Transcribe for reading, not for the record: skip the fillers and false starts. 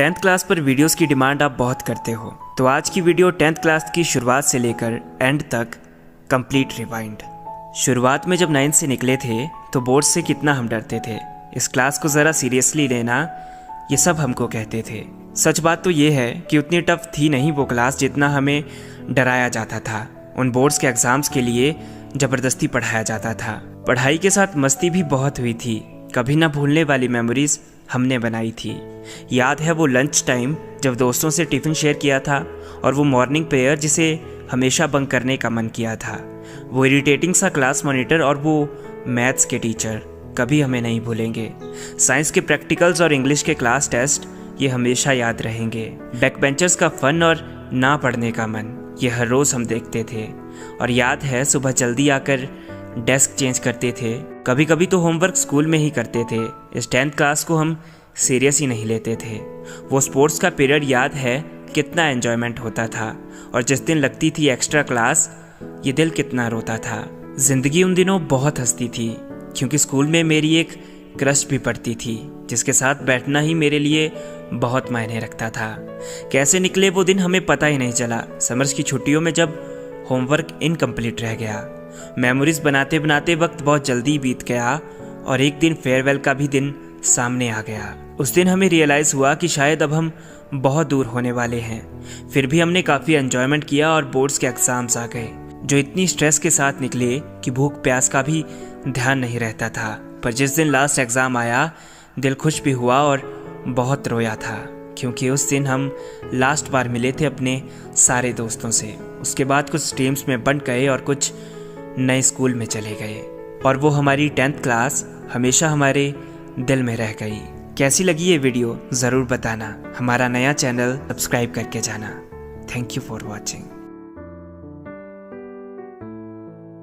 10th class पर videos की demand आप बहुत करते हो, तो आज की वीडियो 10th क्लास की शुरुआत से लेकर एंड तक कंप्लीट रिवाइंड। शुरुआत में जब 9th से निकले थे तो बोर्ड से कितना हम डरते थे, इस क्लास को ज़रा सीरियसली लेना, ये सब हमको कहते थे। सच बात तो ये है कि उतनी टफ थी नहीं वो क्लास जितना हमें डराया जाता था। उन बोर्ड्स के एग्ज़ाम्स के लिए ज़बरदस्ती पढ़ाया जाता था। पढ़ाई के साथ मस्ती भी बहुत हुई थी, कभी ना भूलने वाली मेमोरीज हमने बनाई थी। याद है वो लंच टाइम जब दोस्तों से टिफ़िन शेयर किया था, और वो मॉर्निंग प्रेयर जिसे हमेशा बंक करने का मन किया था। वो इरिटेटिंग सा क्लास मॉनिटर और वो मैथ्स के टीचर कभी हमें नहीं भूलेंगे। साइंस के प्रैक्टिकल्स और इंग्लिश के क्लास टेस्ट ये हमेशा याद रहेंगे। बैक बेंचर्स का फन और ना पढ़ने का मन, ये हर रोज़ हम देखते थे। और याद है सुबह जल्दी आकर डेस्क चेंज करते थे। कभी कभी तो होमवर्क स्कूल में ही करते थे। इस 10th क्लास को हम सीरियस ही नहीं लेते थे। वो स्पोर्ट्स का पीरियड याद है कितना एन्जॉयमेंट होता था, और जिस दिन लगती थी एक्स्ट्रा क्लास ये दिल कितना रोता था। ज़िंदगी उन दिनों बहुत हंसती थी, क्योंकि स्कूल में मेरी एक क्रश भी पड़ती थी जिसके साथ बैठना ही मेरे लिए बहुत मायने रखता था। कैसे निकले वो दिन हमें पता ही नहीं चला। समर्स की छुट्टियों में जब होमवर्क इनकम्प्लीट रह गया, मेमोरीज बनाते बनाते वक्त बहुत जल्दी बीत गया, और एक दिन फेयरवेल का भी दिन सामने आ गया। उस दिन हमें रियलाइज़ हुआ कि शायद अब हम बहुत दूर होने वाले हैं। फिर भी हमने काफ़ी एंजॉयमेंट किया और बोर्ड्स के एग्ज़ाम्स आ गए जो इतनी स्ट्रेस के साथ निकले कि भूख प्यास का भी ध्यान नहीं रहता था। पर जिस दिन लास्ट एग्ज़ाम आया दिल खुश भी हुआ और बहुत रोया था, क्योंकि उस दिन हम लास्ट बार मिले थे अपने सारे दोस्तों से। उसके बाद कुछ टीम्स में बंट गए और कुछ नए स्कूल में चले गए, और वो हमारी 10th क्लास हमेशा हमारे दिल में रह गई। कैसी लगी ये वीडियो ज़रूर बताना। हमारा नया चैनल सब्सक्राइब करके जाना। Thank you for watching.